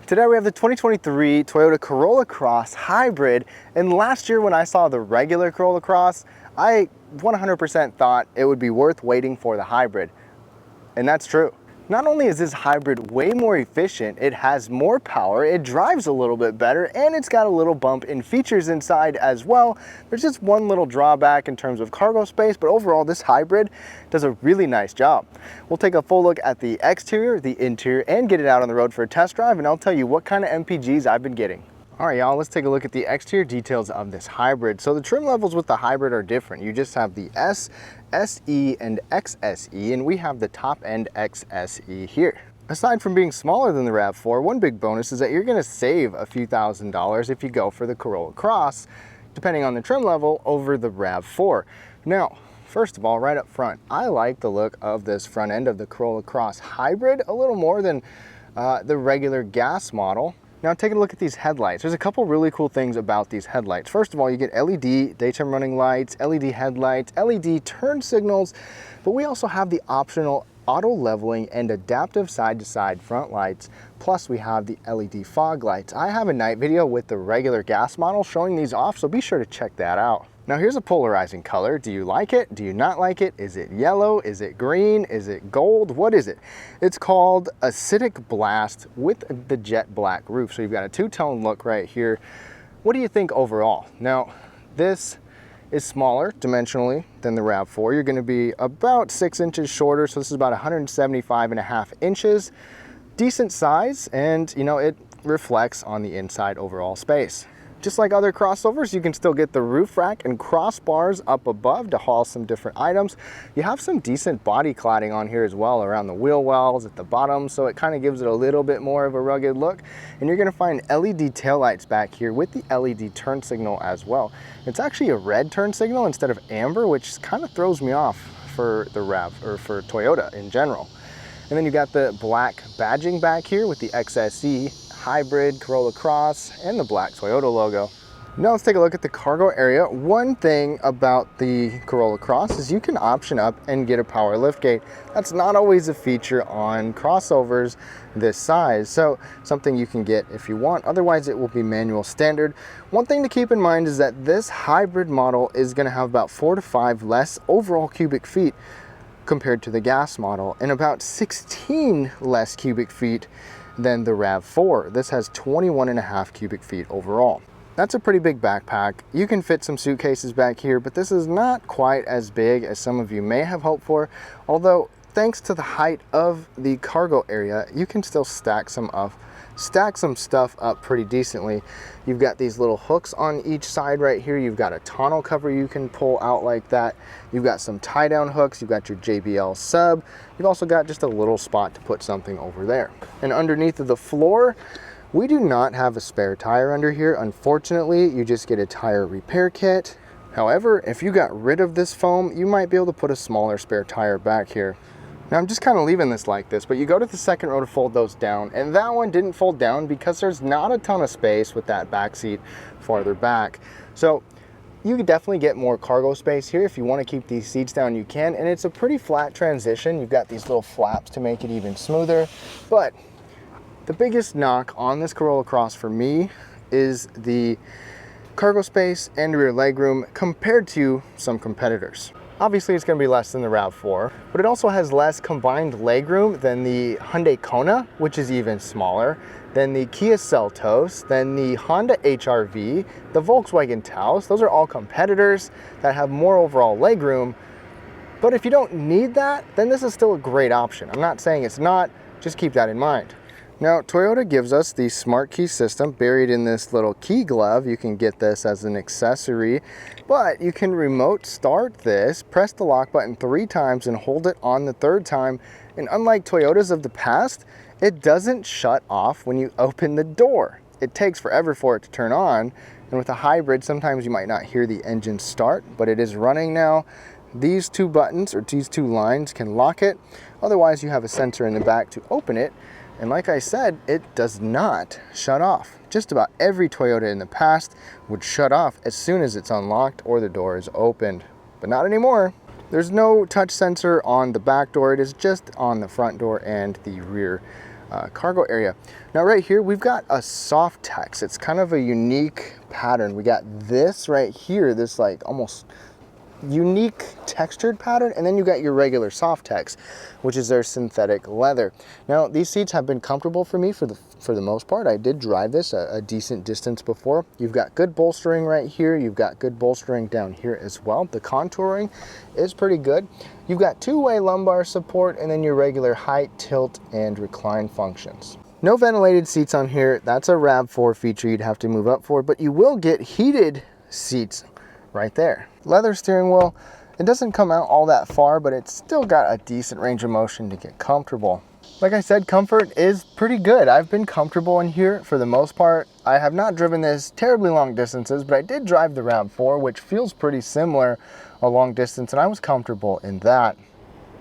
Today we have the 2023 Toyota Corolla Cross Hybrid, and last year when I saw the regular Corolla Cross, I 100% thought it would be worth waiting for the hybrid, and that's true. Not only is this hybrid way more efficient, it has more power, it drives a little bit better, and it's got a little bump in features inside as well. There's just one little drawback in terms of cargo space, but overall this hybrid does a really nice job. We'll take a full look at the exterior, the interior, and get it out on the road for a test drive, and I'll tell you what kind of MPGs I've been getting. All right, y'all, let's take a look at the exterior details of this hybrid. So the trim levels with the hybrid are different. You just have the S, SE, and XSE, and we have the top end XSE here. Aside from being smaller than the RAV4, one big bonus is that you're gonna save a few $1,000s if you go for the Corolla Cross, depending on the trim level, over the RAV4. Now, first of all, right up front, I like the look of this front end of the Corolla Cross Hybrid a little more than the regular gas model. Now taking a look at these headlights, there's a couple really cool things about these headlights. First of all, you get LED daytime running lights, LED headlights, LED turn signals, but we also have the optional auto leveling and adaptive side-to-side front lights, plus we have the LED fog lights. I have a night video with the regular gas model showing these off, so be sure to check that out. Now here's a polarizing color. Do you like it? Do you not like it? Is it yellow? Is it green? Is it gold? What is it? It's called Acidic Blast with the jet black roof. So you've got a two-tone look right here. What do you think overall? Now this is smaller dimensionally than the RAV4. You're going to be about 6 inches shorter, so this is about 175.5 inches. Decent size, and you know, it reflects on the inside overall space. Just like other crossovers, you can still get the roof rack and crossbars up above to haul some different items. You have some decent body cladding on here as well around the wheel wells at the bottom, so it kind of gives it a little bit more of a rugged look. And you're going to find LED taillights back here with the LED turn signal as well. It's actually a red turn signal instead of amber, which kind of throws me off for the RAV, or for Toyota in general. And then you got the black badging back here with the XSE, Hybrid, Corolla Cross, and the black Toyota logo. Now let's take a look at the cargo area. One thing about the Corolla Cross is you can option up and get a power liftgate. That's not always a feature on crossovers this size, so something you can get if you want. Otherwise it will be manual standard. One thing to keep in mind is that this hybrid model is going to have about 4 to 5 less overall cubic feet compared to the gas model, and about 16 less cubic feet than the RAV4. This has 21.5 cubic feet overall. That's a pretty big backpack. You can fit some suitcases back here, but this is not quite as big as some of you may have hoped for, although thanks to the height of the cargo area, you can still stack some stuff up pretty decently. You've got these little hooks on each side right here. You've got a tonneau cover you can pull out like that. You've got some tie down hooks. You've got your JBL sub. You've also got just a little spot to put something over there. And underneath of the floor, we do not have a spare tire under here. Unfortunately, you just get a tire repair kit. However, if you got rid of this foam, you might be able to put a smaller spare tire back here. Now I'm just kind of leaving this like this, but you go to the second row to fold those down, and that one didn't fold down because there's not a ton of space with that back seat farther back. So you could definitely get more cargo space here. If you want to keep these seats down, you can, and it's a pretty flat transition. You've got these little flaps to make it even smoother, but the biggest knock on this Corolla Cross for me is the cargo space and rear legroom compared to some competitors. Obviously, it's going to be less than the RAV4, but it also has less combined legroom than the Hyundai Kona, which is even smaller, than the Kia Seltos, than the Honda HR-V, the Volkswagen Taos. Those are all competitors that have more overall legroom. But if you don't need that, then this is still a great option. I'm not saying it's not, just keep that in mind. Now, Toyota gives us the smart key system buried in this little key glove. You can get this as an accessory, but you can remote start this, press the lock button 3 times and hold it on the 3rd time. And unlike Toyotas of the past, it doesn't shut off when you open the door. It takes forever for it to turn on. And with a hybrid, sometimes you might not hear the engine start, but it is running now. These 2 buttons, or these 2 lines, can lock it. Otherwise, you have a sensor in the back to open it. And like I said, it does not shut off. Just about every Toyota in the past would shut off as soon as it's unlocked or the door is opened, but not anymore. There's no touch sensor on the back door. It is just on the front door and the rear cargo area. Now right here, we've got a soft text. It's kind of a unique pattern. We got this right here, this like almost unique textured pattern, and then you got your regular soft text, which is their synthetic leather. Now these seats have been comfortable for me for the most part. I did drive this a decent distance before. You've got good bolstering right here. You've got good bolstering down here as well. The contouring is pretty good. You've got two-way lumbar support, and then your regular height, tilt, and recline functions. No ventilated seats on here. That's a RAV4 feature you'd have to move up for, but you will get heated seats right there. Leather steering wheel, it doesn't come out all that far, but it's still got a decent range of motion to get comfortable. Like I said, comfort is pretty good. I've been comfortable in here for the most part. I have not driven this terribly long distances, but I did drive the RAV4, which feels pretty similar a long distance, and I was comfortable in that.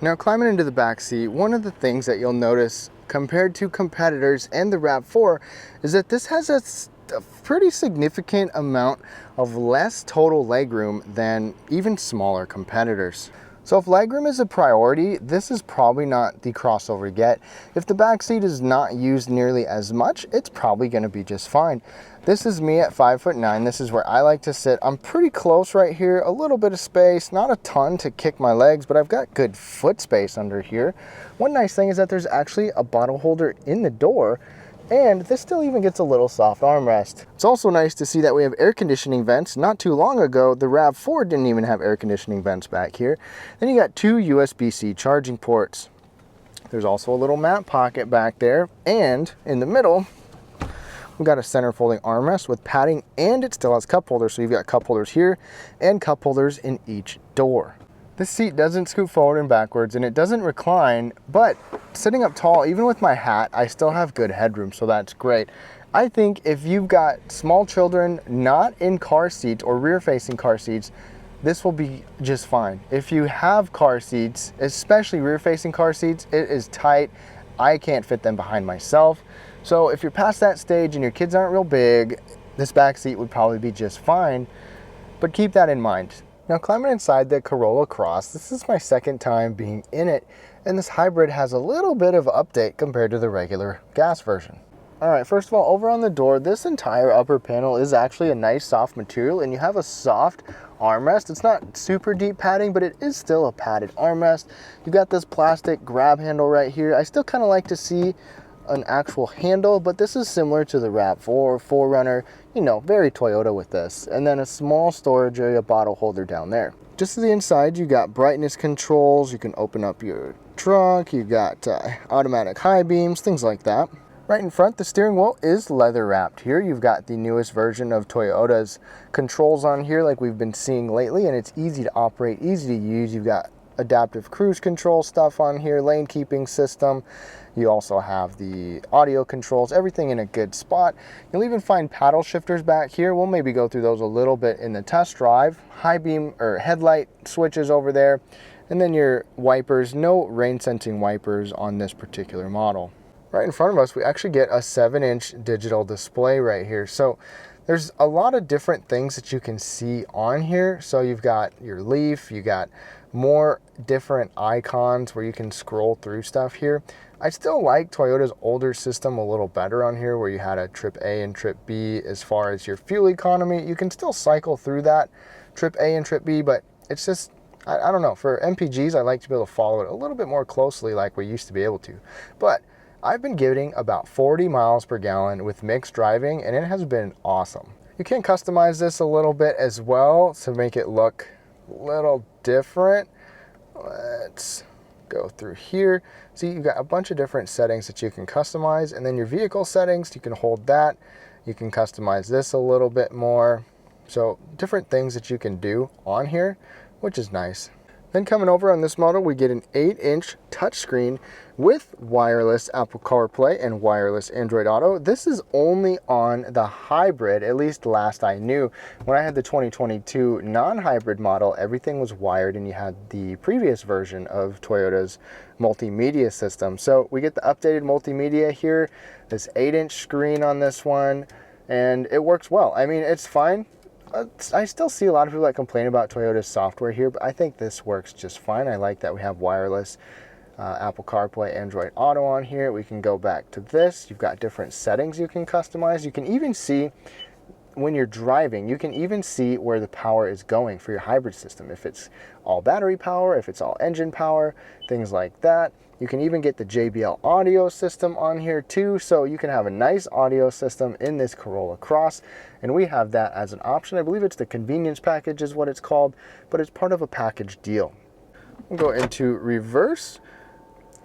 Now climbing into the back seat, one of the things that you'll notice compared to competitors and the RAV4 is that this has a pretty significant amount of less total legroom than even smaller competitors. So if legroom is a priority, this is probably not the crossover yet. If the back seat is not used nearly as much, it's probably going to be just fine. This is me at 5'9". This is where I like to sit. I'm pretty close right here, a little bit of space, not a ton to kick my legs, but I've got good foot space under here. One nice thing is that there's actually a bottle holder in the door, and this still even gets a little soft armrest. It's also nice to see that we have air conditioning vents. Not too long ago, the RAV4 didn't even have air conditioning vents back here. Then you got two USB-C charging ports. There's also a little mat pocket back there, and in the middle, we've got a center folding armrest with padding, and it still has cup holders. So you've got cup holders here and cup holders in each door. This seat doesn't scoot forward and backwards, and it doesn't recline, but sitting up tall, even with my hat, I still have good headroom, so that's great. I think if you've got small children not in car seats or rear-facing car seats, this will be just fine. If you have car seats, especially rear-facing car seats, it is tight. I can't fit them behind myself. So if you're past that stage and your kids aren't real big, this back seat would probably be just fine, but keep that in mind. Now climbing inside the Corolla Cross, this is my second time being in it, and this hybrid has a little bit of update compared to the regular gas version. All right, first of all, over on the door, this entire upper panel is actually a nice soft material, and you have a soft armrest. It's not super deep padding, but it is still a padded armrest. You've got this plastic grab handle right here. I still kind of like to see an actual handle, but this is similar to the RAV4, 4Runner, you know, very Toyota with this. And then a small storage area bottle holder down there. Just to the inside, you got brightness controls. You can open up your trunk. You got automatic high beams, things like that. Right in front, the steering wheel is leather wrapped here. You've got the newest version of Toyota's controls on here like we've been seeing lately, and it's easy to operate, easy to use. You've got adaptive cruise control stuff on here, lane keeping system. You also have the audio controls, everything in a good spot. You'll even find paddle shifters back here. We'll maybe go through those a little bit in the test drive. High beam or headlight switches over there. And then your wipers, no rain sensing wipers on this particular model. Right in front of us, we actually get a 7-inch digital display right here. So there's a lot of different things that you can see on here. So you've got your leaf, you got more different icons where you can scroll through stuff here. I still like Toyota's older system a little better on here, where you had a trip A and trip B. As far as your fuel economy, you can still cycle through that trip A and trip B, but it's just, I don't know, for MPGs, I like to be able to follow it a little bit more closely like we used to be able to. But I've been getting about 40 miles per gallon with mixed driving, and it has been awesome. You can customize this a little bit as well to make it look a little different. Let's go through here. See, you've got a bunch of different settings that you can customize, and then your vehicle settings, you can hold that. You can customize this a little bit more. So different things that you can do on here, which is nice. Then coming over on this model, we get an 8-inch touchscreen with wireless Apple CarPlay and wireless Android Auto. This is only on the hybrid, at least last I knew. When I had the 2022 non-hybrid model, everything was wired, and you had the previous version of Toyota's multimedia system. So we get the updated multimedia here, this 8-inch screen on this one, and it works well. I mean, it's fine. I still see a lot of people that complain about Toyota's software here, but I think this works just fine. I like that we have wireless Apple CarPlay, Android Auto on here. We can go back to this. You've got different settings you can customize. You can even see when you're driving, you can even see where the power is going for your hybrid system. If it's all battery power, if it's all engine power, things like that. You can even get the JBL audio system on here too, so you can have a nice audio system in this Corolla Cross, and we have that as an option. I believe it's the convenience package is what it's called, but it's part of a package deal. We'll go into reverse.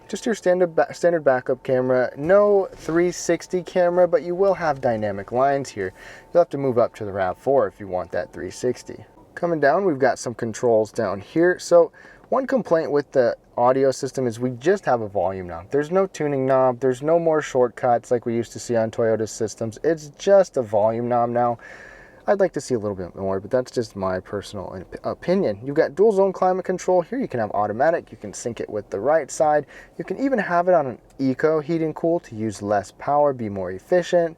Just your standard backup camera, no 360 camera, but you will have dynamic lines here. You'll have to move up to the RAV4 if you want that 360. Coming down, we've got some controls down here. So one complaint with the audio system is we just have a volume knob. There's no tuning knob, there's no more shortcuts like we used to see on Toyota systems. It's just a volume knob now. I'd like to see a little bit more, but that's just my personal opinion. You've got dual zone climate control here. You can have automatic. You can sync it with the right side. You can even have it on an eco heat and cool to use less power, be more efficient.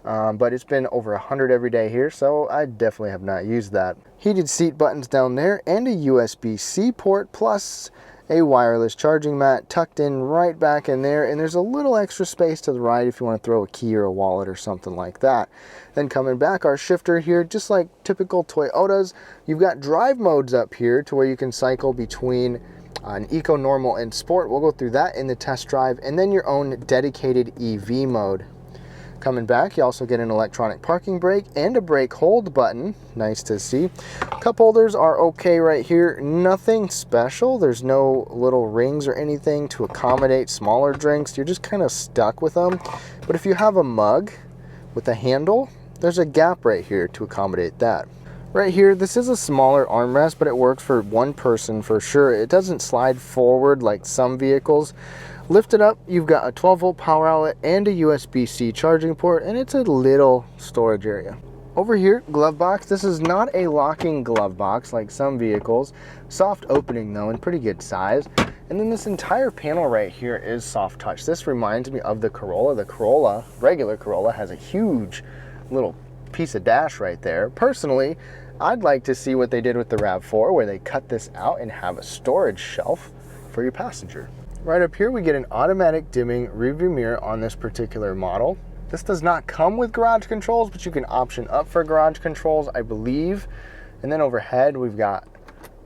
But it's been over 100 every day here, so I definitely have not used that. Heated seat buttons down there and a USB-C port plus a wireless charging mat tucked in right back in there, and there's a little extra space to the right if you want to throw a key or a wallet or something like that. Then coming back, our shifter here, just like typical Toyotas, you've got drive modes up here to where you can cycle between an eco, normal, and sport. We'll go through that in the test drive, and then your own dedicated EV mode. Coming back, you also get an electronic parking brake and a brake hold button. Nice to see. Cup holders are okay right here. Nothing special. There's no little rings or anything to accommodate smaller drinks. You're just kind of stuck with them. But if you have a mug with a handle, there's a gap right here to accommodate that. Right here, this is a smaller armrest, but it works for one person for sure. It doesn't slide forward like some vehicles. Lift it up, you've got a 12-volt power outlet and a USB-C charging port, and it's a little storage area. Over here, glove box. This is not a locking glove box like some vehicles. Soft opening though, and pretty good size. And then this entire panel right here is soft touch. This reminds me of the Corolla. The Corolla, regular Corolla, has a huge little piece of dash right there. Personally, I'd like to see what they did with the RAV4, where they cut this out and have a storage shelf for your passenger. Right up here, we get an automatic dimming rearview mirror on this particular model. This does not come with garage controls, but you can option up for garage controls, I believe. And then overhead, we've got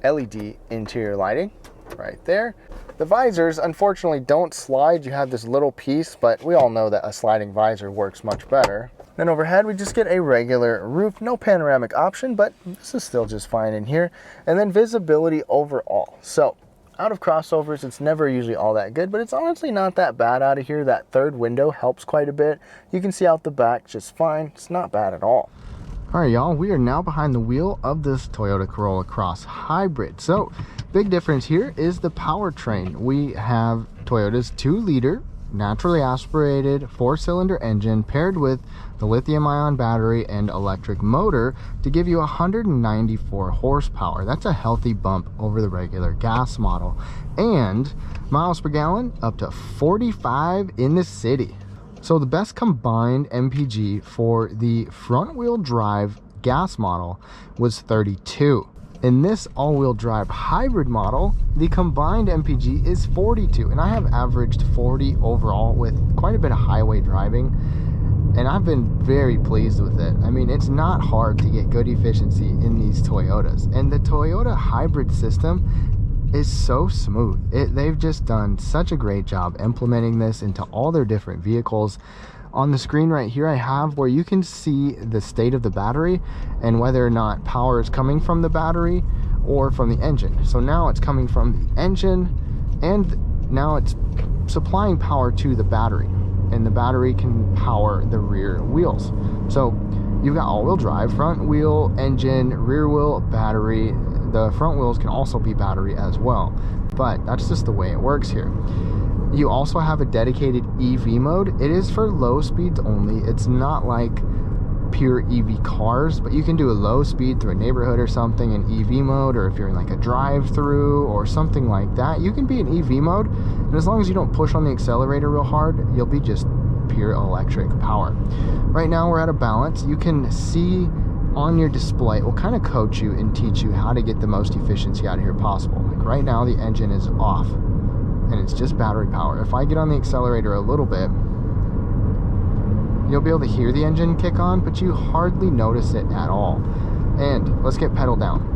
LED interior lighting right there. The visors, unfortunately, don't slide. You have this little piece, but we all know that a sliding visor works much better. Then overhead, we just get a regular roof, no panoramic option, but this is still just fine in here. And then visibility overall. So out of crossovers, it's never usually all that good, but it's honestly not that bad out of here. That third window helps quite a bit. You can see out the back just fine. It's not bad at all. All right, y'all, we are now behind the wheel of this Toyota Corolla Cross Hybrid. So big difference here is the powertrain. We have Toyota's 2-liter naturally aspirated 4-cylinder engine paired with the lithium-ion battery and electric motor to give you 194 horsepower. That's a healthy bump over the regular gas model. And miles per gallon up to 45 in the city. So the best combined MPG for the front-wheel drive gas model was 32. In this all-wheel drive hybrid model, the combined MPG is 42, and I have averaged 40 overall with quite a bit of highway driving, and I've been very pleased with it. I mean, it's not hard to get good efficiency in these Toyotas, and the Toyota hybrid system is so smooth. They've just done such a great job implementing this into all their different vehicles. On the screen right here, I have where you can see the state of the battery and whether or not power is coming from the battery or from the engine. So now it's coming from the engine, and now it's supplying power to the battery, and the battery can power the rear wheels. So you've got all-wheel drive, front wheel, engine, rear wheel, battery. The front wheels can also be battery as well, but that's just the way it works here. You also have a dedicated EV mode. It is for low speeds only. It's not like pure EV cars, but you can do a low speed through a neighborhood or something in EV mode, or if you're in like a drive-through or something like that, you can be in EV mode, and as long as you don't push on the accelerator real hard, you'll be just pure electric power. Right now we're at a balance. You can see on your display, it will kind of coach you and teach you how to get the most efficiency out of here possible. Like right now the engine is off. and it's just battery power. If I get on the accelerator a little bit, you'll be able to hear the engine kick on, but you hardly notice it at all. And let's get pedal down.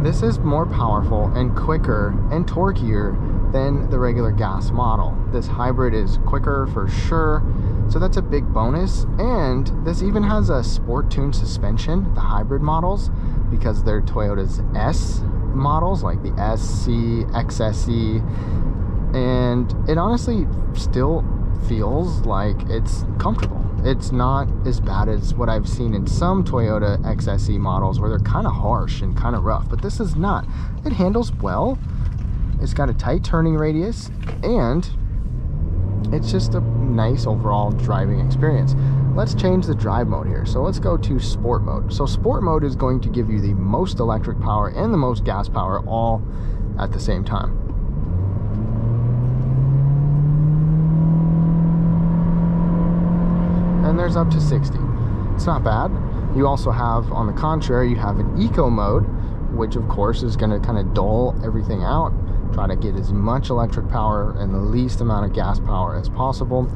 This is more powerful and quicker and torqueier than the regular gas model. This hybrid is quicker for sure, so that's a big bonus. And this even has a sport tuned suspension, the hybrid models, because they're Toyota's S models, like the SC, XSE, and it honestly still feels like it's comfortable. It's not as bad as what I've seen in some Toyota XSE models where they're kind of harsh and kind of rough, but this is not. It handles well. It's got a tight turning radius, and it's just a nice overall driving experience. Let's change the drive mode here. So let's go to sport mode. So sport mode is going to give you the most electric power and the most gas power all at the same time. And there's up to 60. It's not bad. You also have, on the contrary, you have an eco mode, which of course is going to kind of dull everything out, try to get as much electric power and the least amount of gas power as possible.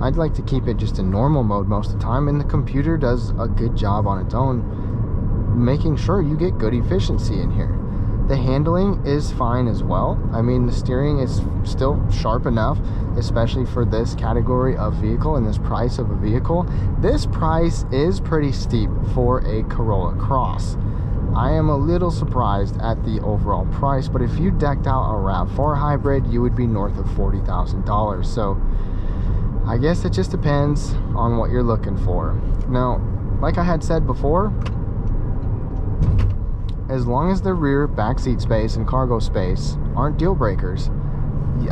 I'd like to keep it just in normal mode most of the time, and the computer does a good job on its own making sure you get good efficiency in here. The handling is fine as well. I mean, the steering is still sharp enough, especially for this category of vehicle and this price of a vehicle. This price is pretty steep for a Corolla Cross. I am a little surprised at the overall price, but if you decked out a RAV4 hybrid, you would be north of $40,000. So I guess it just depends on what you're looking for. Now, like I had said before, as long as the rear backseat space and cargo space aren't deal breakers,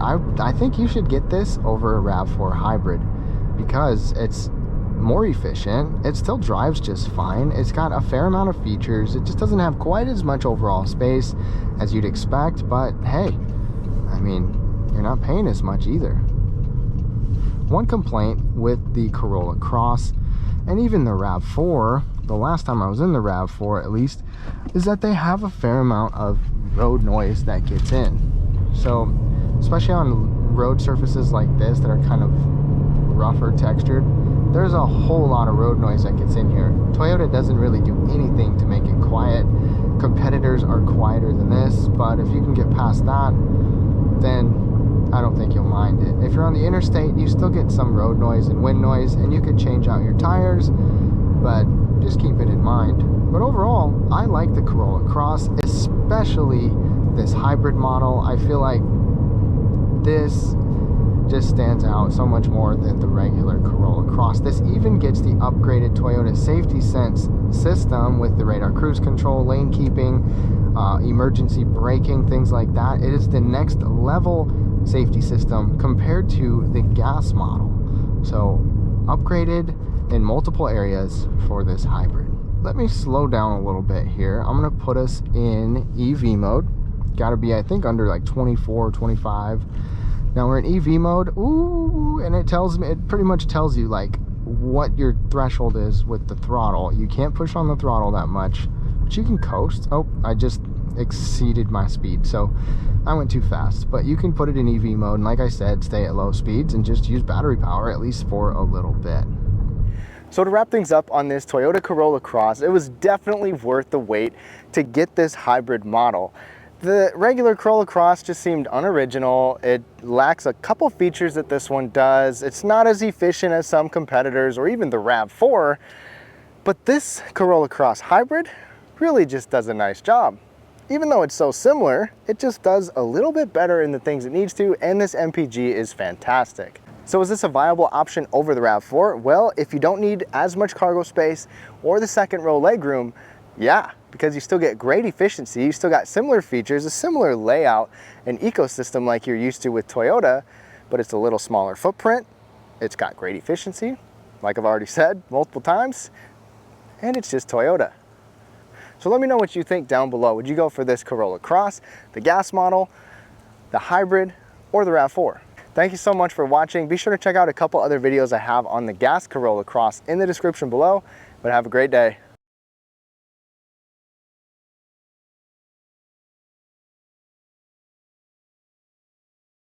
I think you should get this over a RAV4 hybrid because it's more efficient. It still drives just fine. It's got a fair amount of features. It just doesn't have quite as much overall space as you'd expect, but hey, I mean, you're not paying as much either. One complaint with the Corolla Cross and even the RAV4, the last time I was in the RAV4 at least, is that they have a fair amount of road noise that gets in. So especially on road surfaces like this that are kind of rougher textured, there's a whole lot of road noise that gets in here. Toyota doesn't really do anything to make it quiet. Competitors are quieter than this, but if you can get past that, then I don't think you'll mind it. If you're on the interstate, you still get some road noise and wind noise, and you could change out your tires, but just keep it in mind. But overall, I like the Corolla Cross, especially this hybrid model. I feel like this just stands out so much more than the regular Corolla Cross. This even gets the upgraded Toyota Safety Sense system with the radar cruise control, lane keeping, emergency braking, things like that. It is the next level safety system compared to the gas model. So upgraded in multiple areas for this hybrid. Let me slow down a little bit here. I'm gonna put us in EV mode. Gotta be, I think, under like 24, 25. Now we're in EV mode. Ooh, and it tells me, it pretty much tells you like what your threshold is with the throttle. You can't push on the throttle that much, but you can coast. Oh, I just exceeded my speed, so I went too fast. But you can put it in EV mode, and like I said, stay at low speeds and just use battery power at least for a little bit. So to wrap things up on this Toyota Corolla Cross, it was definitely worth the wait to get this hybrid model. The regular Corolla Cross just seemed unoriginal. It lacks a couple features that this one does. It's not as efficient as some competitors or even the RAV4, but this Corolla Cross hybrid really just does a nice job. Even though it's so similar, it just does a little bit better in the things it needs to, and this MPG is fantastic. So is this a viable option over the RAV4? Well, if you don't need as much cargo space or the second row legroom, yeah, because you still get great efficiency, you still got similar features, a similar layout and ecosystem like you're used to with Toyota, but it's a little smaller footprint. It's got great efficiency, like I've already said multiple times, and it's just Toyota. So let me know what you think down below. Would you go for this Corolla Cross, the gas model, the hybrid, or the RAV4? Thank you so much for watching. Be sure to check out a couple other videos I have on the gas Corolla Cross in the description below, but have a great day.